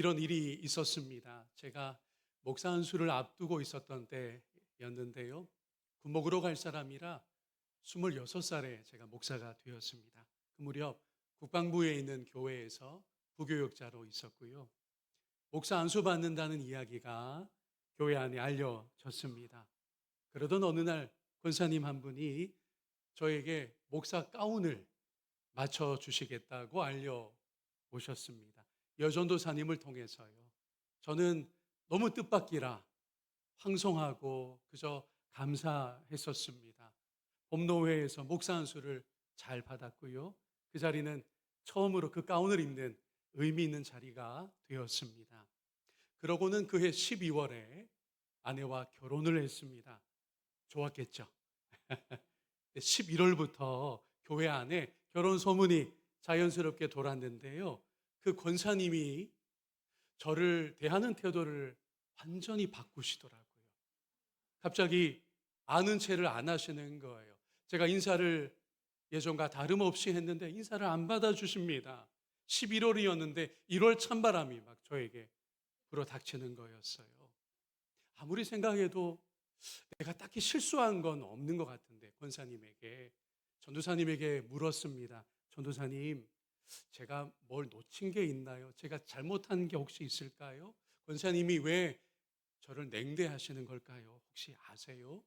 이런 일이 있었습니다. 제가 목사 안수를 앞두고 있었던 때였는데요. 군목으로 갈 사람이라 26살에 제가 목사가 되었습니다. 그 무렵 국방부에 있는 교회에서 부교육자로 있었고요. 목사 안수 받는다는 이야기가 교회 안에 알려졌습니다. 그러던 어느 날 권사님 한 분이 저에게 목사 가운을 맞춰 주시겠다고 알려오셨습니다. 여전도사님을 통해서요. 저는 너무 뜻밖이라 황송하고 그저 감사했었습니다. 봄노회에서 목사 안수를 잘 받았고요. 그 자리는 처음으로 그 가운을 입는 의미 있는 자리가 되었습니다. 그러고는 그해 12월에 아내와 결혼을 했습니다. 좋았겠죠. 11월부터 교회 안에 결혼 소문이 자연스럽게 돌았는데요. 그 권사님이 저를 대하는 태도를 완전히 바꾸시더라고요. 갑자기 아는 체를 안 하시는 거예요. 제가 인사를 예전과 다름없이 했는데 인사를 안 받아주십니다. 11월이었는데 1월 찬바람이 막 저에게 불어닥치는 거였어요. 아무리 생각해도 내가 딱히 실수한 건 없는 것 같은데 권사님에게, 전도사님에게 물었습니다. 전도사님, 제가 뭘 놓친 게 있나요? 제가 잘못한 게 혹시 있을까요? 권사님이 왜 저를 냉대하시는 걸까요? 혹시 아세요?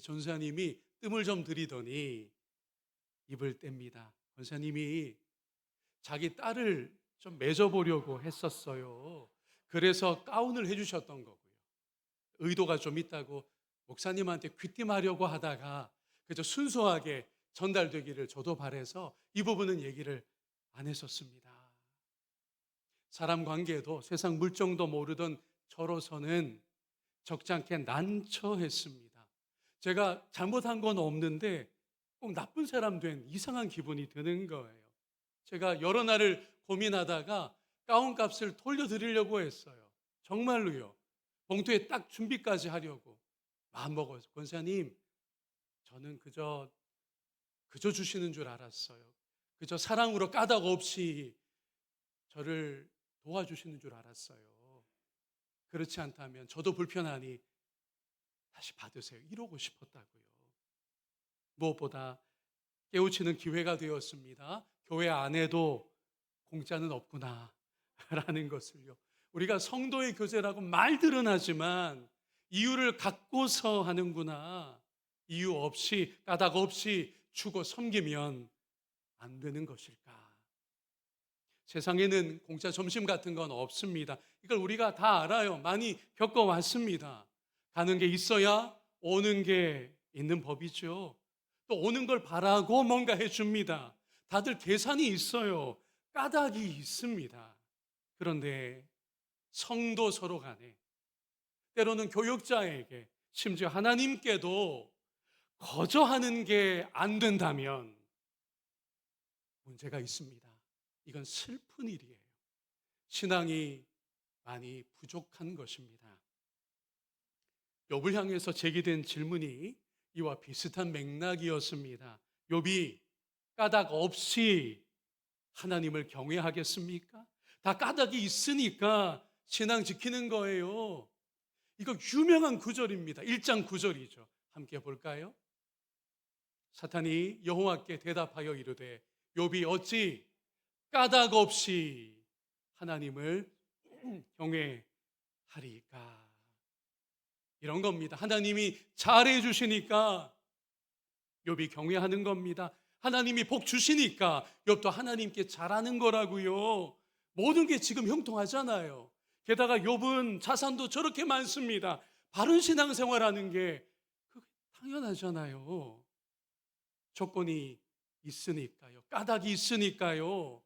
전사님이 뜸을 좀 들이더니 입을 뗍니다. 권사님이 자기 딸을 좀 맺어보려고 했었어요. 그래서 가운을 해주셨던 거고요. 의도가 좀 있다고 목사님한테 귀띔하려고 하다가 그저 순수하게 전달되기를 저도 바라서 이 부분은 얘기를 안 했었습니다. 사람 관계도 세상 물정도 모르던 저로서는 적잖게 난처했습니다. 제가 잘못한 건 없는데 꼭 나쁜 사람 된 이상한 기분이 드는 거예요. 제가 여러 날을 고민하다가 가운 값을 돌려드리려고 했어요. 정말로요. 봉투에 딱 준비까지 하려고 마음먹어서, 권사님, 저는 그저 주시는 줄 알았어요. 그저 사랑으로 까닭 없이 저를 도와주시는 줄 알았어요. 그렇지 않다면 저도 불편하니 다시 받으세요. 이러고 싶었다고요. 무엇보다 깨우치는 기회가 되었습니다. 교회 안에도 공짜는 없구나 라는 것을요. 우리가 성도의 교제라고 말들은 하지만 이유를 갖고서 하는구나. 이유 없이, 까닭 없이 주고 섬기면 안 되는 것일까? 세상에는 공짜 점심 같은 건 없습니다. 이걸 우리가 다 알아요. 많이 겪어왔습니다. 가는 게 있어야 오는 게 있는 법이죠. 또 오는 걸 바라고 뭔가 해줍니다. 다들 계산이 있어요. 까닭이 있습니다. 그런데 성도 서로 간에, 때로는 교육자에게, 심지어 하나님께도 거저하는 게 안 된다면 문제가 있습니다. 이건 슬픈 일이에요. 신앙이 많이 부족한 것입니다. 욥을 향해서 제기된 질문이 이와 비슷한 맥락이었습니다. 욥이 까닭 없이 하나님을 경외하겠습니까? 다 까닭이 있으니까 신앙 지키는 거예요. 이거 유명한 구절입니다. 1장 9절이죠. 함께 볼까요? 사탄이 여호와께 대답하여 이르되 욥이 어찌 까닭 없이 하나님을 경외하리까? 이런 겁니다. 하나님이 잘해 주시니까 욥이 경외하는 겁니다. 하나님이 복 주시니까 욥도 하나님께 잘하는 거라고요. 모든 게 지금 형통하잖아요. 게다가 욥은 자산도 저렇게 많습니다. 바른 신앙생활하는 게 그게 당연하잖아요. 조건이 있으니까요. 까닭이 있으니까요.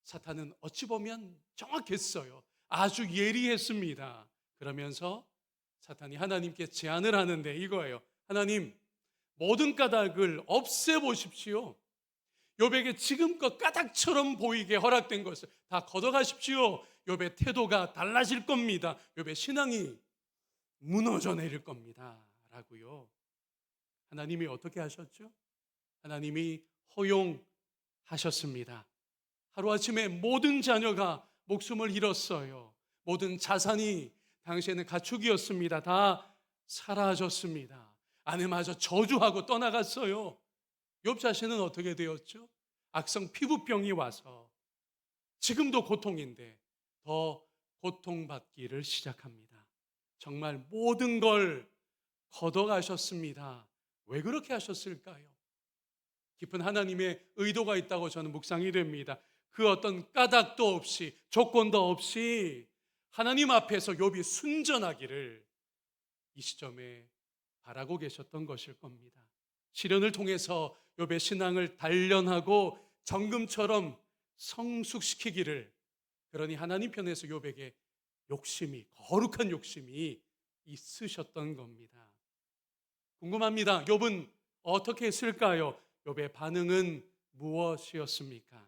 사탄은 어찌 보면 정확했어요. 아주 예리했습니다. 그러면서 사탄이 하나님께 제안을 하는데 이거예요. 하나님, 모든 까닭을 없애보십시오. 욥에게 지금껏 까닭처럼 보이게 허락된 것을 다 걷어가십시오. 욥의 태도가 달라질 겁니다. 욥의 신앙이 무너져 내릴 겁니다. 라고요. 하나님이 어떻게 하셨죠? 하나님이 허용하셨습니다. 하루아침에 모든 자녀가 목숨을 잃었어요. 모든 자산이 당시에는 가축이었습니다. 다 사라졌습니다. 아내마저 저주하고 떠나갔어요. 욥 자신은 어떻게 되었죠? 악성 피부병이 와서 지금도 고통인데 더 고통받기를 시작합니다. 정말 모든 걸 걷어가셨습니다. 왜 그렇게 하셨을까요? 깊은 하나님의 의도가 있다고 저는 묵상이 됩니다. 그 어떤 까닭도 없이, 조건도 없이 하나님 앞에서 욥이 순전하기를 이 시점에 바라고 계셨던 것일 겁니다. 시련을 통해서 욥의 신앙을 단련하고 정금처럼 성숙시키기를, 그러니 하나님 편에서 욥에게 거룩한 욕심이 있으셨던 겁니다. 궁금합니다. 욥은 어떻게 했을까요? 욥의 반응은 무엇이었습니까?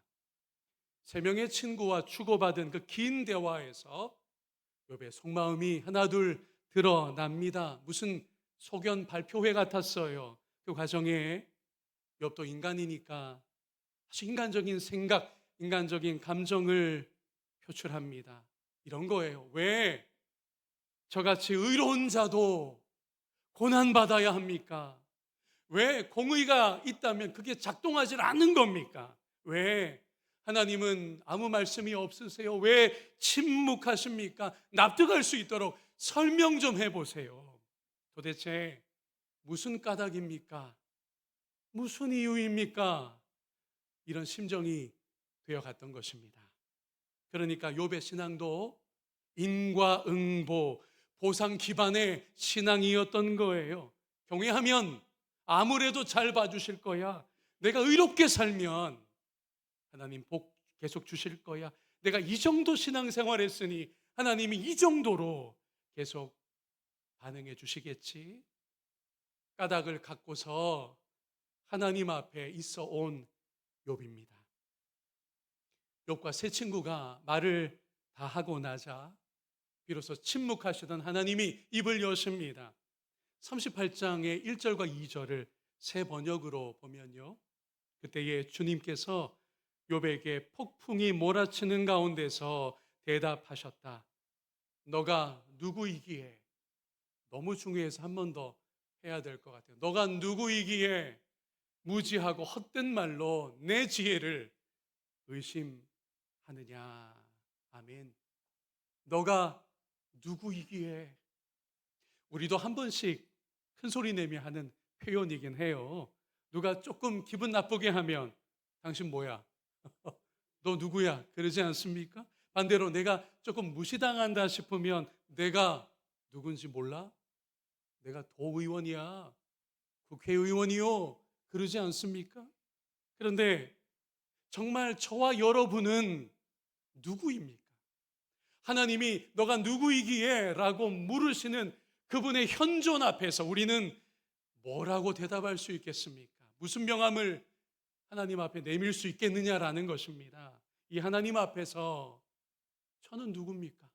세 명의 친구와 주고받은 그 긴 대화에서 욥의 속마음이 하나둘 드러납니다. 무슨 소견 발표회 같았어요. 그 과정에 욥도 인간이니까 아주 인간적인 생각, 인간적인 감정을 표출합니다. 이런 거예요. 왜 저같이 의로운 자도 고난받아야 합니까? 왜 공의가 있다면 그게 작동하지 않는 겁니까? 왜 하나님은 아무 말씀이 없으세요? 왜 침묵하십니까? 납득할 수 있도록 설명 좀 해보세요. 도대체 무슨 까닭입니까? 무슨 이유입니까? 이런 심정이 되어갔던 것입니다. 그러니까 욥의 신앙도 인과응보, 보상 기반의 신앙이었던 거예요. 경외하면 아무래도 잘 봐주실 거야. 내가 의롭게 살면 하나님 복 계속 주실 거야. 내가 이 정도 신앙생활 했으니 하나님이 이 정도로 계속 반응해 주시겠지. 까닭을 갖고서 하나님 앞에 있어 온 욥입니다. 욥과 세 친구가 말을 다 하고 나자 비로소 침묵하시던 하나님이 입을 여십니다. 38장의 1절과 2절을 새 번역으로 보면요, 그때에 주님께서 욥에게 폭풍이 몰아치는 가운데서 대답하셨다. 너가 누구이기에, 너무 중요해서 한 번 더 해야 될 것 같아요. 너가 누구이기에 무지하고 헛된 말로 내 지혜를 의심하느냐. 아멘. 너가 누구이기에. 우리도 한 번씩 큰 소리 내며 하는 표현이긴 해요. 누가 조금 기분 나쁘게 하면 당신 뭐야? 너 누구야? 그러지 않습니까? 반대로 내가 조금 무시당한다 싶으면 내가 누군지 몰라? 내가 도의원이야, 국회의원이요, 그러지 않습니까? 그런데 정말 저와 여러분은 누구입니까? 하나님이 너가 누구이기에? 라고 물으시는 그분의 현존 앞에서 우리는 뭐라고 대답할 수 있겠습니까? 무슨 명함을 하나님 앞에 내밀 수 있겠느냐라는 것입니다. 이 하나님 앞에서 저는 누굽니까?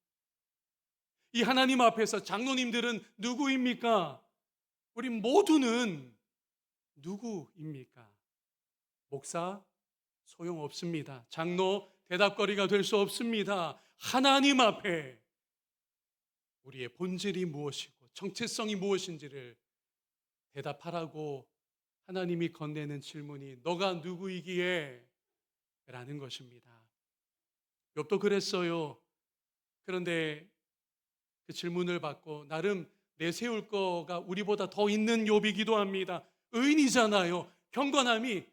이 하나님 앞에서 장로님들은 누구입니까? 우리 모두는 누구입니까? 목사 소용없습니다. 장로 대답거리가 될 수 없습니다. 하나님 앞에 우리의 본질이 무엇이고 정체성이 무엇인지를 대답하라고 하나님이 건네는 질문이 너가 누구이기에? 라는 것입니다. 욥도 그랬어요. 그런데 그 질문을 받고 나름 내세울 거가 우리보다 더 있는 욥이기도 합니다. 의인이잖아요. 경건함이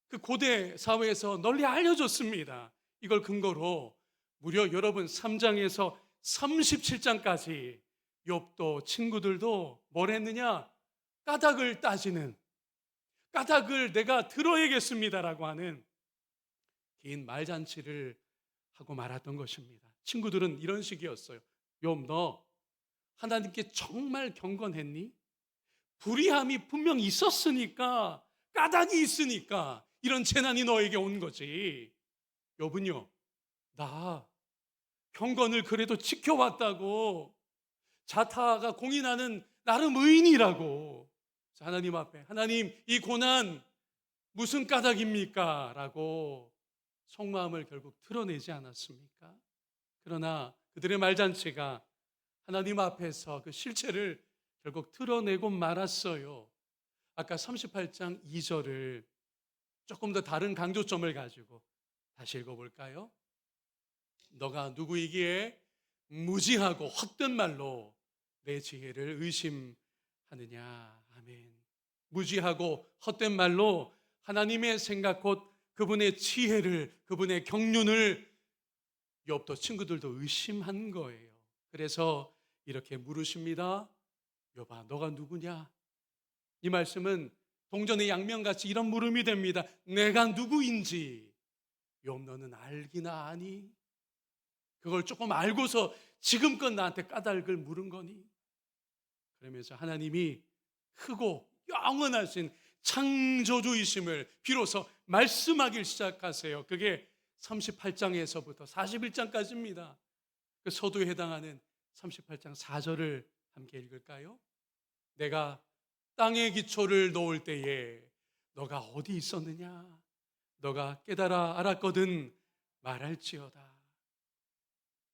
그 고대 사회에서 널리 알려졌습니다. 이걸 근거로 무려 여러분 3장에서 37장까지 욥도 친구들도 뭘 했느냐? 까닭을 따지는, 까닭을 내가 들어야겠습니다라고 하는 긴 말잔치를 하고 말았던 것입니다. 친구들은 이런 식이었어요. 욥, 너 하나님께 정말 경건했니? 불의함이 분명 있었으니까, 까닭이 있으니까 이런 재난이 너에게 온 거지. 욥은요, 나 경건을 그래도 지켜왔다고, 자타가 공인하는 나름 의인이라고. 하나님 앞에, 하나님 이 고난 무슨 까닭입니까? 라고 속마음을 결국 드러내지 않았습니까? 그러나 그들의 말잔치가 하나님 앞에서 그 실체를 결국 드러내고 말았어요. 아까 38장 2절을 조금 더 다른 강조점을 가지고 다시 읽어볼까요? 너가 누구이기에 무지하고 헛된 말로 내 지혜를 의심하느냐. 아멘. 무지하고 헛된 말로 하나님의 생각 곧 그분의 지혜를, 그분의 경륜을 욥도 친구들도 의심한 거예요. 그래서 이렇게 물으십니다. 욥아, 너가 누구냐? 이 말씀은 동전의 양면같이 이런 물음이 됩니다. 내가 누구인지 욥 너는 알기나 아니? 그걸 조금 알고서 지금껏 나한테 까닭을 물은 거니? 그러면서 하나님이 크고 영원하신 창조주이심을 비로소 말씀하기 시작하세요. 그게 38장에서부터 41장까지입니다. 그 서두에 해당하는 38장 4절을 함께 읽을까요? 내가 땅에 기초를 놓을 때에 너가 어디 있었느냐? 너가 깨달아 알았거든 말할지어다.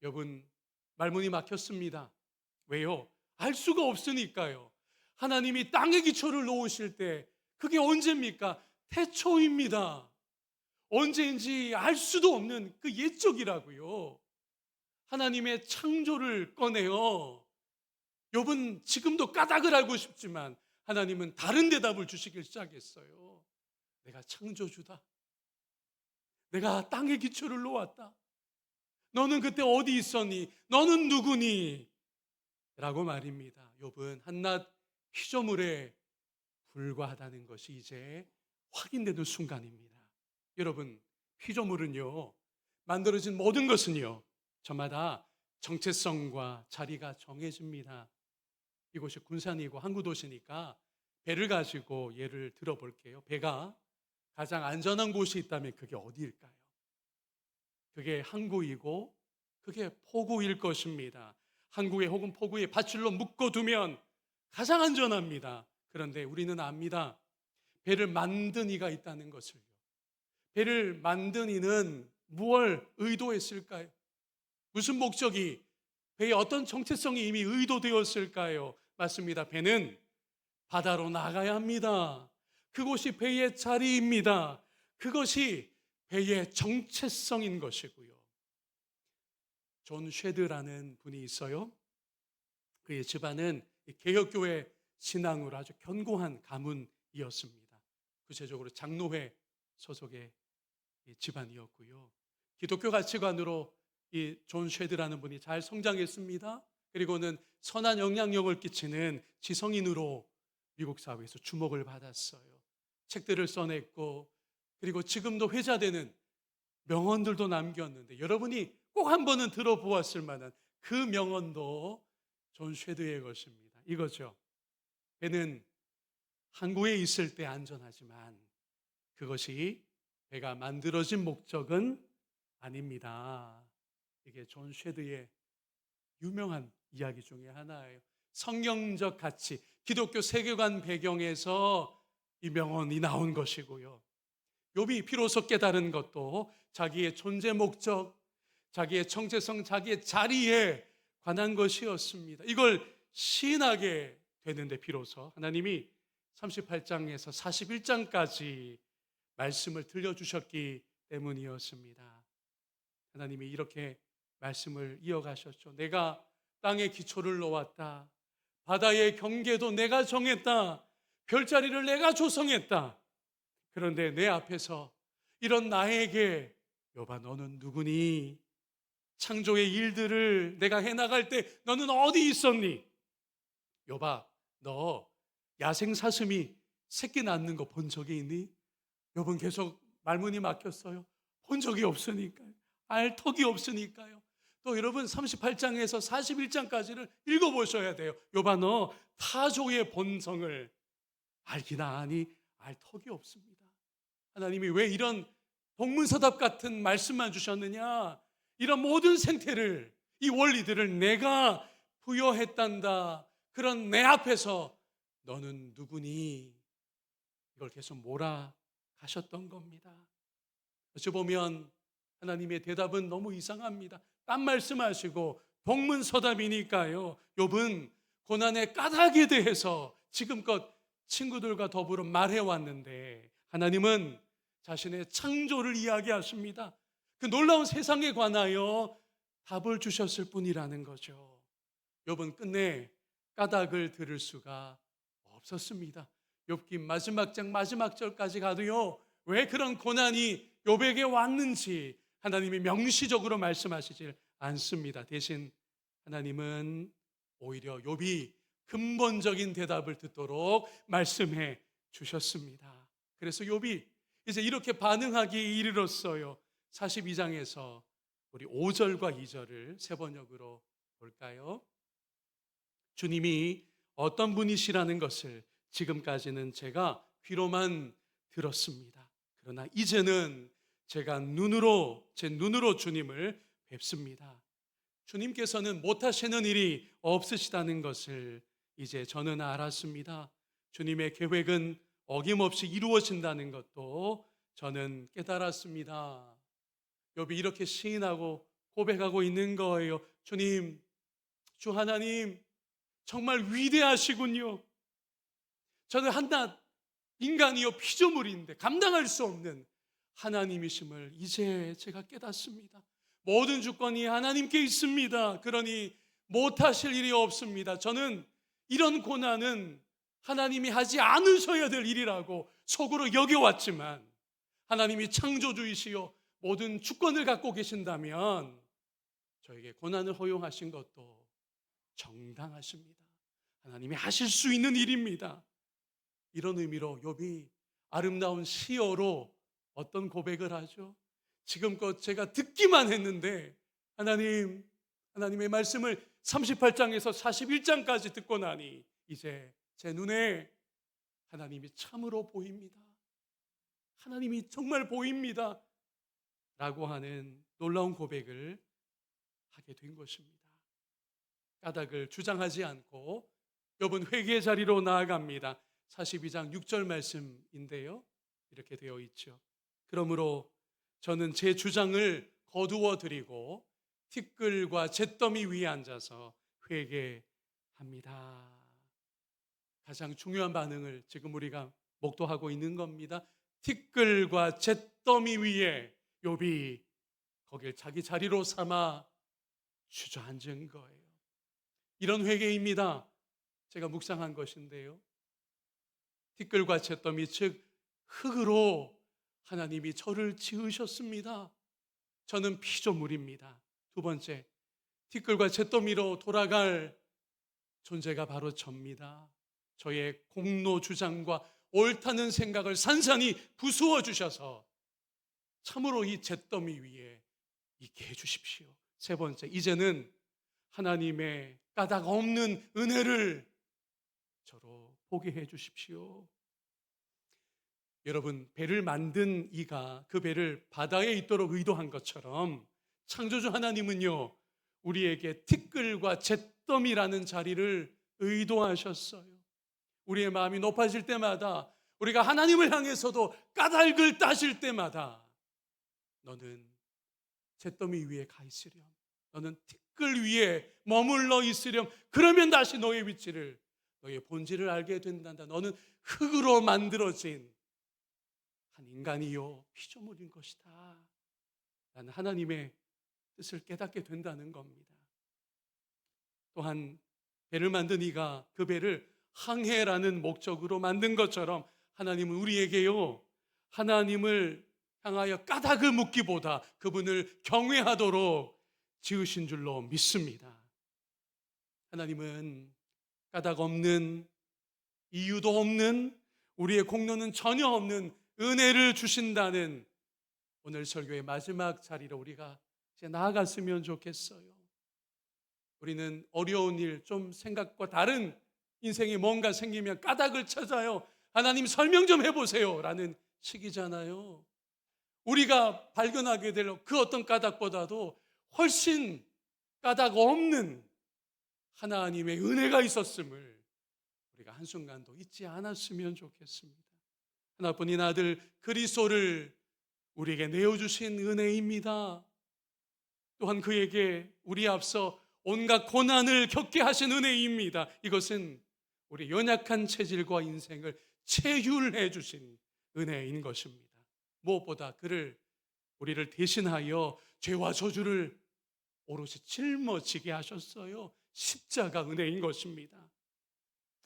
여러분, 말문이 막혔습니다. 왜요? 알 수가 없으니까요. 하나님이 땅에 기초를 놓으실 때 그게 언제입니까? 태초입니다. 언제인지 알 수도 없는 그 옛적이라고요. 하나님의 창조를 꺼내요. 욥은 지금도 까닭을 알고 싶지만 하나님은 다른 대답을 주시길 시작했어요. 내가 창조주다. 내가 땅의 기초를 놓았다. 너는 그때 어디 있었니? 너는 누구니? 라고 말입니다. 욥은 한낱 피조물에 불과하다는 것이 이제 확인되는 순간입니다. 여러분, 피조물은요, 만들어진 모든 것은요, 저마다 정체성과 자리가 정해집니다. 이곳이 군산이고 항구도시니까 배를 가지고 예를 들어볼게요. 배가 가장 안전한 곳이 있다면 그게 어디일까요? 그게 항구이고 그게 포구일 것입니다. 항구에 혹은 포구에 밧줄로 묶어두면 가장 안전합니다. 그런데 우리는 압니다. 배를 만든 이가 있다는 것을요. 배를 만든 이는 무엇을 의도했을까요? 무슨 목적이, 배의 어떤 정체성이 이미 의도되었을까요? 맞습니다. 배는 바다로 나가야 합니다. 그곳이 배의 자리입니다. 그것이 배의 정체성인 것이고요. 존 쉐드라는 분이 있어요. 그의 집안은 개혁교회 신앙으로 아주 견고한 가문이었습니다. 구체적으로 장로회 소속의 집안이었고요. 기독교 가치관으로 이 존 쉐드라는 분이 잘 성장했습니다. 그리고는 선한 영향력을 끼치는 지성인으로 미국 사회에서 주목을 받았어요. 책들을 써냈고 그리고 지금도 회자되는 명언들도 남겼는데 여러분이 꼭 한 번은 들어보았을 만한 그 명언도 존 쉐드의 것입니다. 이거죠. 배는 항구에 있을 때 안전하지만 그것이 배가 만들어진 목적은 아닙니다. 이게 존 쉐드의 유명한 이야기 중에 하나예요. 성경적 가치, 기독교 세계관 배경에서 이 명언이 나온 것이고요. 욥이 비로소 깨달은 것도 자기의 존재 목적, 자기의 정체성, 자기의 자리에 관한 것이었습니다. 이걸 시인하게 되는데 비로소 하나님이 38장에서 41장까지 말씀을 들려주셨기 때문이었습니다. 하나님이 이렇게 말씀을 이어가셨죠. 내가 땅에 기초를 놓았다. 바다의 경계도 내가 정했다. 별자리를 내가 조성했다. 그런데 내 앞에서 이런 나에게 욥아 너는 누구니? 창조의 일들을 내가 해나갈 때 너는 어디 있었니? 욥아 너 야생사슴이 새끼 낳는 거 본 적이 있니? 욥은 계속 말문이 막혔어요. 본 적이 없으니까요. 알 턱이 없으니까요. 또 여러분 38장에서 41장까지를 읽어보셔야 돼요. 욥아 너 타조의 본성을 알기나 아니? 알 턱이 없습니다. 하나님이 왜 이런 동문서답 같은 말씀만 주셨느냐? 이런 모든 생태를, 이 원리들을 내가 부여했단다. 그런 내 앞에서 너는 누구니? 이걸 계속 몰아가셨던 겁니다. 어찌 보면 하나님의 대답은 너무 이상합니다. 딴 말씀하시고 동문서답이니까요. 욥은 고난의 까닭에 대해서 지금껏 친구들과 더불어 말해왔는데 하나님은 자신의 창조를 이야기하십니다. 그 놀라운 세상에 관하여 답을 주셨을 뿐이라는 거죠. 욥은 끝내 까닭을 들을 수가 없었습니다. 욥기 마지막 장 마지막 절까지 가도요, 왜 그런 고난이 욥에게 왔는지 하나님이 명시적으로 말씀하시질 않습니다. 대신 하나님은 오히려 욥이 근본적인 대답을 듣도록 말씀해 주셨습니다. 그래서 욥이 이제 이렇게 반응하기에 이르렀어요. 42장에서 우리 5절과 2절을 세 번역으로 볼까요? 주님이 어떤 분이시라는 것을 지금까지는 제가 귀로만 들었습니다. 그러나 이제는 제가 제 눈으로 주님을 뵙습니다. 주님께서는 못하시는 일이 없으시다는 것을 이제 저는 알았습니다. 주님의 계획은 어김없이 이루어진다는 것도 저는 깨달았습니다. 욥이 이렇게 시인하고 고백하고 있는 거예요. 주님, 주 하나님, 정말 위대하시군요. 저는 한낱 인간이요 피조물인데 감당할 수 없는 하나님이심을 이제 제가 깨닫습니다. 모든 주권이 하나님께 있습니다. 그러니 못하실 일이 없습니다. 저는 이런 고난은 하나님이 하지 않으셔야 될 일이라고 속으로 여겨왔지만 하나님이 창조주이시요 모든 주권을 갖고 계신다면 저에게 고난을 허용하신 것도 정당하십니다. 하나님이 하실 수 있는 일입니다. 이런 의미로 욥이 아름다운 시어로 어떤 고백을 하죠? 지금껏 제가 듣기만 했는데 하나님의 말씀을 38장에서 41장까지 듣고 나니 이제 제 눈에 하나님이 참으로 보입니다. 하나님이 정말 보입니다. 라고 하는 놀라운 고백을 하게 된 것입니다. 까닭을 주장하지 않고 욥은 회개의 자리로 나아갑니다. 42장 6절 말씀인데요. 이렇게 되어 있죠. 그러므로 저는 제 주장을 거두어 드리고 티끌과 잿더미 위에 앉아서 회개합니다. 가장 중요한 반응을 지금 우리가 목도하고 있는 겁니다. 티끌과 잿더미 위에 욥이 거길 자기 자리로 삼아 주저앉은 거예요. 이런 회개입니다. 제가 묵상한 것인데요. 티끌과 잿더미 즉 흙으로 하나님이 저를 지으셨습니다. 저는 피조물입니다. 두 번째, 티끌과 잿더미로 돌아갈 존재가 바로 접니다. 저의 공로 주장과 옳다는 생각을 산산히 부수어 주셔서 참으로 이 잿더미 위에 있게 해주십시오. 세 번째, 이제는 하나님의 까닭 없는 은혜를 저로 보게 해 주십시오. 여러분, 배를 만든 이가 그 배를 바다에 있도록 의도한 것처럼 창조주 하나님은요, 우리에게 티끌과 잿더미라는 자리를 의도하셨어요. 우리의 마음이 높아질 때마다, 우리가 하나님을 향해서도 까닭을 따질 때마다 너는 잿더미 위에 가 있으렴, 너는 티끌 위에 머물러 있으렴. 그러면 다시 너의 위치를, 너의 본질을 알게 된단다. 너는 흙으로 만들어진 한 인간이요 피조물인 것이다 라는 하나님의 뜻을 깨닫게 된다는 겁니다. 또한 배를 만든 이가 그 배를 항해라는 목적으로 만든 것처럼 하나님은 우리에게요, 하나님을 향하여 까닭을 묻기보다 그분을 경외하도록 지으신 줄로 믿습니다. 하나님은 까닭 없는, 이유도 없는, 우리의 공로는 전혀 없는 은혜를 주신다는 오늘 설교의 마지막 자리로 우리가 이제 나아갔으면 좋겠어요. 우리는 어려운 일, 좀 생각과 다른 인생이 뭔가 생기면 까닭을 찾아요. 하나님 설명 좀 해보세요 라는 시기잖아요. 우리가 발견하게 될 그 어떤 까닭보다도 훨씬 까닭 없는 하나님의 은혜가 있었음을 우리가 한순간도 잊지 않았으면 좋겠습니다. 하나뿐인 아들 그리스도를 우리에게 내어주신 은혜입니다. 또한 그에게 우리 앞서 온갖 고난을 겪게 하신 은혜입니다. 이것은 우리 연약한 체질과 인생을 체휼해 주신 은혜인 것입니다. 무엇보다 우리를 대신하여 죄와 저주를 오롯이 짊어지게 하셨어요. 십자가 은혜인 것입니다.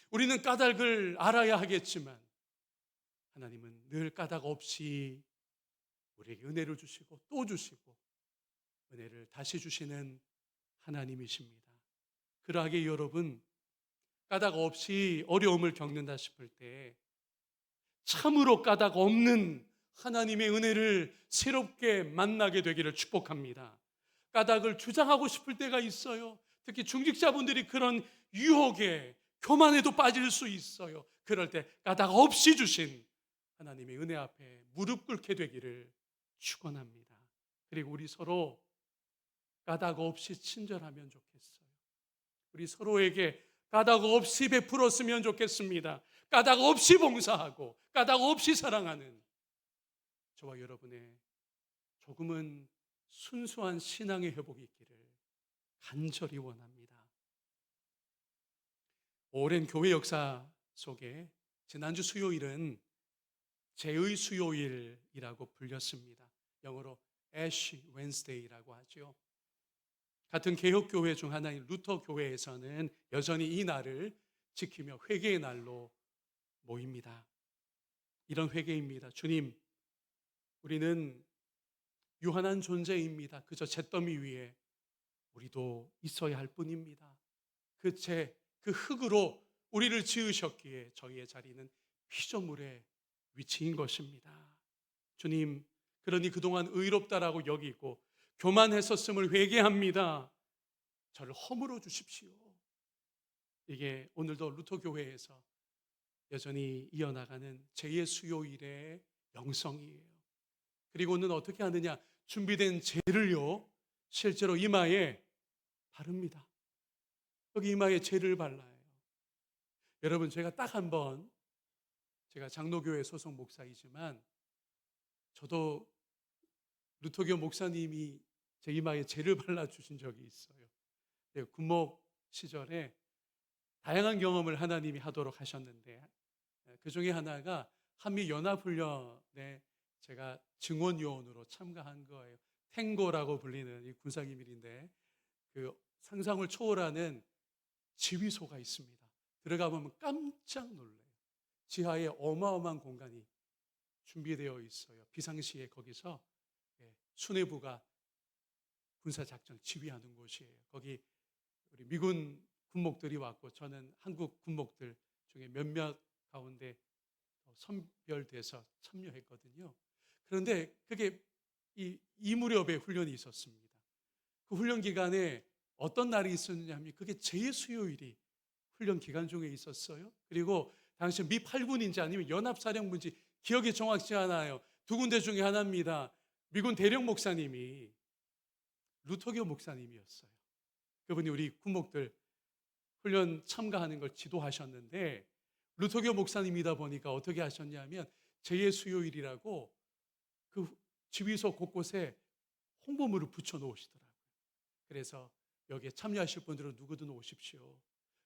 우리는 까닭을 알아야 하겠지만 하나님은 늘 까닭 없이 우리에게 은혜를 주시고 또 주시고 은혜를 다시 주시는 하나님이십니다. 그러하게 여러분, 까닭 없이 어려움을 겪는다 싶을 때 참으로 까닭 없는 하나님의 은혜를 새롭게 만나게 되기를 축복합니다. 까닭을 주장하고 싶을 때가 있어요. 특히 중직자분들이 그런 유혹에, 교만에도 빠질 수 있어요. 그럴 때 까닭 없이 주신 하나님의 은혜 앞에 무릎 꿇게 되기를 축원합니다. 그리고 우리 서로 까닭 없이 친절하면 좋겠어요. 우리 서로에게 까닭 없이 베풀었으면 좋겠습니다. 까닭 없이 봉사하고 까닭 없이 사랑하는 저와 여러분의 조금은 순수한 신앙의 회복이 있기를 간절히 원합니다. 오랜 교회 역사 속에 지난주 수요일은 죄의 수요일이라고 불렸습니다. 영어로 Ash Wednesday라고 하죠. 같은 개혁교회 중 하나인 루터 교회에서는 여전히 이 날을 지키며 회개의 날로 모입니다. 이런 회개입니다. 주님, 우리는 유한한 존재입니다. 그저 잿더미 위에 우리도 있어야 할 뿐입니다. 그 흙으로 우리를 지으셨기에 저희의 자리는 피조물의 위치인 것입니다. 주님, 그러니 그동안 의롭다라고 여기고 교만했었음을 회개합니다. 저를 허물어 주십시오. 이게 오늘도 루터 교회에서 여전히 이어나가는 제2의 수요일의 영성이에요. 그리고는 어떻게 하느냐? 준비된 재를요 실제로 이마에 바릅니다. 여기 이마에 재를 발라요. 여러분, 제가 딱 한 번, 제가 장로교회 소속 목사이지만 저도 루터교 목사님이 제 이마에 재를 발라주신 적이 있어요. 군목 시절에 다양한 경험을 하나님이 하도록 하셨는데 그 중에 하나가 한미연합훈련에 제가 증원요원으로 참가한 거예요. 탱고라고 불리는 이 군사기밀인데 그 상상을 초월하는 지휘소가 있습니다. 들어가 보면 깜짝 놀라요. 지하에 어마어마한 공간이 준비되어 있어요. 비상시에 거기서 수뇌부가 군사작전 지휘하는 곳이에요. 거기 우리 미군 군목들이 왔고 저는 한국 군목들 중에 몇몇 가운데 선별돼서 참여했거든요. 그런데 그게 이 무렵에 훈련이 있었습니다. 그 훈련 기간에 어떤 날이 있었냐면 그게 제2의 수요일이 훈련 기간 중에 있었어요. 그리고 당시 미 8군인지 아니면 연합사령부인지 기억이 정확치 않아요. 두 군데 중에 하나입니다. 미군 대령 목사님이 루터교 목사님이었어요. 그분이 우리 군목들 훈련 참가하는 걸 지도하셨는데 루터교 목사님이다 보니까 어떻게 하셨냐면 제2의 수요일이라고 그 지휘소 곳곳에 홍보물을 붙여 놓으시더라고요. 그래서 여기에 참여하실 분들은 누구든 오십시오.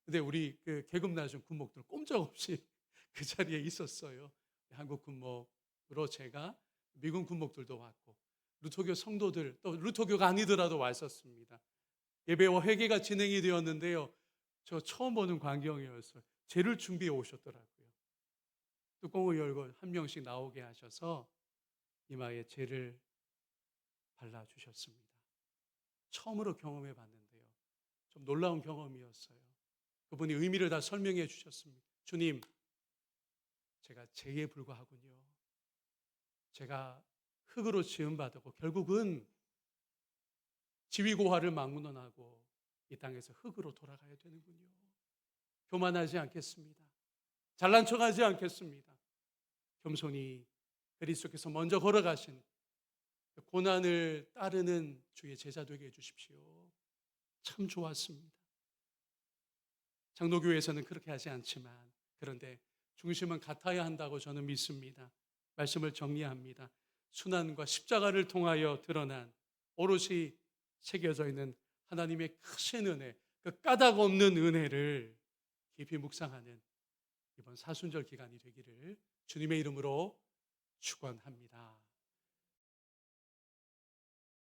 근데 우리 그 계급 낮은 군목들 꼼짝없이 그 자리에 있었어요. 한국 군목으로 제가 미군 군목들도 왔고 루터교 성도들 또 루터교가 아니더라도 왔었습니다. 예배와 회개가 진행이 되었는데요. 저 처음 보는 광경이었어요. 재를 준비해 오셨더라고요. 뚜껑을 열고 한 명씩 나오게 하셔서 이마에 재를 발라주셨습니다. 처음으로 경험해 봤는데요. 좀 놀라운 경험이었어요. 그분이 의미를 다 설명해 주셨습니다. 주님, 제가 재에 불과하군요. 제가 흙으로 지음받았고 결국은 지위고하를 막론하고 이 땅에서 흙으로 돌아가야 되는군요. 교만하지 않겠습니다. 잘난 척하지 않겠습니다. 겸손히 그리스도께서 먼저 걸어가신 고난을 따르는 주의 제자 되게 해주십시오. 참 좋았습니다. 장로교회에서는 그렇게 하지 않지만 그런데 중심은 같아야 한다고 저는 믿습니다. 말씀을 정리합니다. 순환과 십자가를 통하여 드러난 오롯이 새겨져 있는 하나님의 크신 은혜, 그 까닭 없는 은혜를 깊이 묵상하는 이번 사순절 기간이 되기를 주님의 이름으로 축원합니다.